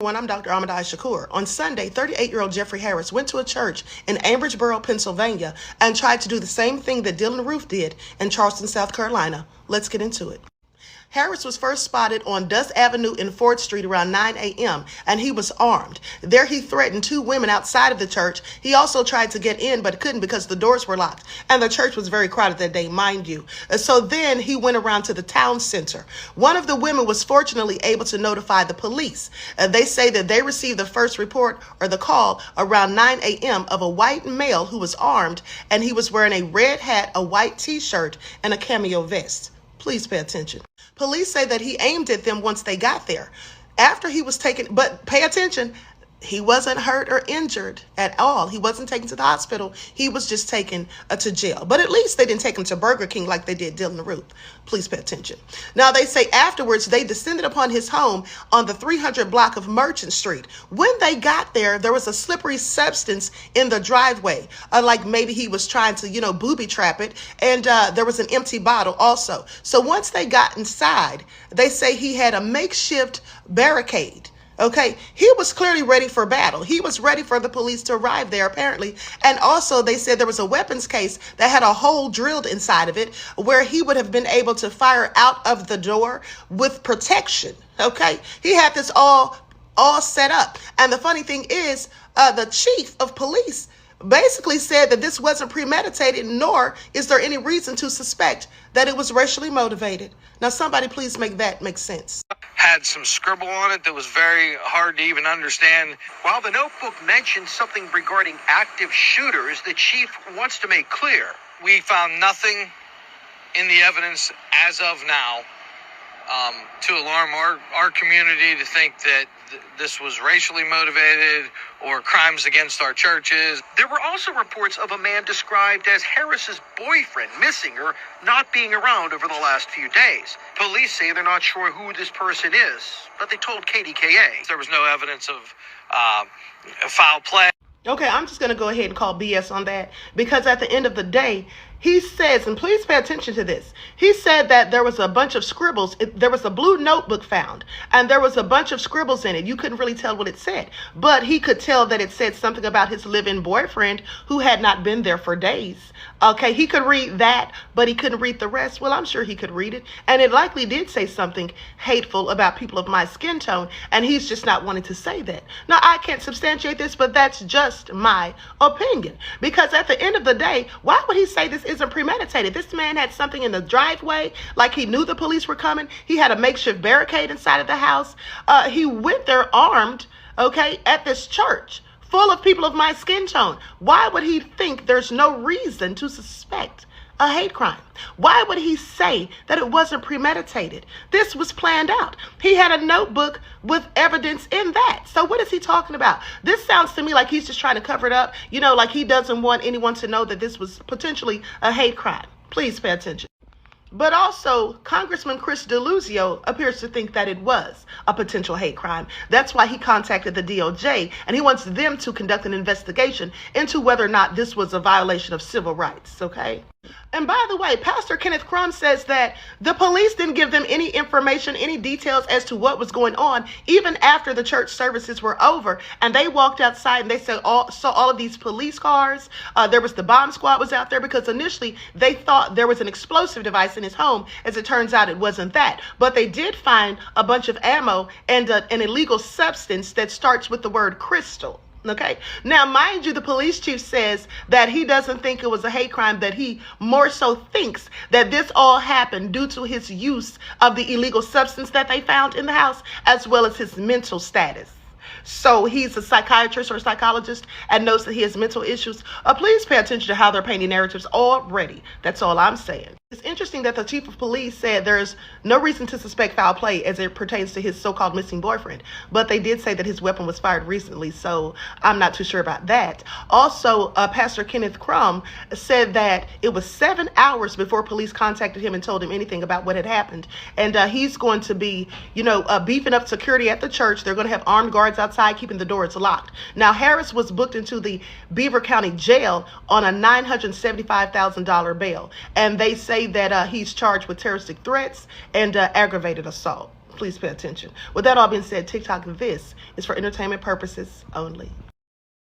everyone. I'm Dr. Ahmadai Shakur. On Sunday, 38-year-old Jeffrey Harris went to a church in Ambridgeboro, Pennsylvania, and tried to do the same thing that Dylann Roof did in Charleston, South Carolina. Let's get into it. Harris was first spotted on Dust Avenue in Ford Street around 9 a.m., and he was armed. There he threatened two women outside of the church. He also tried to get in, but couldn't because the doors were locked, and the church was very crowded that day, mind you. So then he went around to the town center. One of the women was fortunately able to notify the police. They say that they received the first report or the call around 9 a.m. of a white male who was armed, and he was wearing a red hat, a white t-shirt, and a cameo vest. Please pay attention. Police say that he aimed at them once they got there. After he was taken, but pay attention, he wasn't hurt or injured at all. He wasn't taken to the hospital. He was just taken to jail. But at least they didn't take him to Burger King like they did Dylann Roof. Please pay attention. Now, they say afterwards they descended upon his home on the 300 block of Merchant Street. When they got there, there was a slippery substance in the driveway, like maybe he was trying to, booby trap it. And there was an empty bottle also. So once they got inside, they say he had a makeshift barricade. Okay, he was clearly ready for battle. He was ready for the police to arrive there, apparently. And also, they said there was a weapons case that had a hole drilled inside of it where he would have been able to fire out of the door with protection. Okay, he had this all set up. And the funny thing is, the chief of police basically said that this wasn't premeditated, nor is there any reason to suspect that it was racially motivated. Now, somebody please make that make sense. Had some scribble on it that was very hard to even understand. While the notebook mentioned something regarding active shooters, the chief wants to make clear. We found nothing in the evidence as of now to alarm our community to think that this was racially motivated or crimes against our churches. There were also reports of a man described as Harris's boyfriend missing or not being around over the last few days. Police say they're not sure who this person is, but they told KDKA. There was no evidence of foul play. Okay, I'm just going to go ahead and call BS on that, because at the end of the day, he says, and please pay attention to this, he said that there was a bunch of scribbles. There was a blue notebook found, and there was a bunch of scribbles in it. You couldn't really tell what it said, but he could tell that it said something about his live-in boyfriend who had not been there for days. Okay, he could read that, but he couldn't read the rest. Well, I'm sure he could read it, and it likely did say something hateful about people of my skin tone, and he's just not wanting to say that. Now, I can't substantiate this, but that's just my opinion, because at the end of the day, why would he say this isn't premeditated? This man had something in the driveway, like he knew the police were coming. He had a makeshift barricade inside of the house. He went there armed, okay, at this church full of people of my skin tone. Why would he think there's no reason to suspect a hate crime? Why would he say that it wasn't premeditated? This was planned out. He had a notebook with evidence in that. So what is he talking about? This sounds to me like he's just trying to cover it up, like he doesn't want anyone to know that this was potentially a hate crime. Please pay attention. But also, Congressman Chris Deluzio appears to think that it was a potential hate crime. That's why he contacted the DOJ, and he wants them to conduct an investigation into whether or not this was a violation of civil rights, okay? And by the way, Pastor Kenneth Crum says that the police didn't give them any information, any details as to what was going on, even after the church services were over. And they walked outside and they saw all of these police cars. There was the bomb squad was out there, because initially they thought there was an explosive device in his home. As it turns out, it wasn't that. But they did find a bunch of ammo and an illegal substance that starts with the word crystal. Okay. Now, mind you, the police chief says that he doesn't think it was a hate crime, that he more so thinks that this all happened due to his use of the illegal substance that they found in the house, as well as his mental status. So he's a psychiatrist or psychologist and knows that he has mental issues. Please pay attention to how they're painting narratives already. That's all I'm saying. It's interesting that the chief of police said there's no reason to suspect foul play as it pertains to his so-called missing boyfriend, but they did say that his weapon was fired recently, so I'm not too sure about that. Also, Pastor Kenneth Crum said that it was 7 hours before police contacted him and told him anything about what had happened, and he's going to be, beefing up security at the church. They're going to have armed guards outside keeping the doors locked. Now, Harris was booked into the Beaver County Jail on a $975,000 bail, and they say that he's charged with terroristic threats and aggravated assault. please pay attention. With that all being said, TikTok, this is for entertainment purposes only.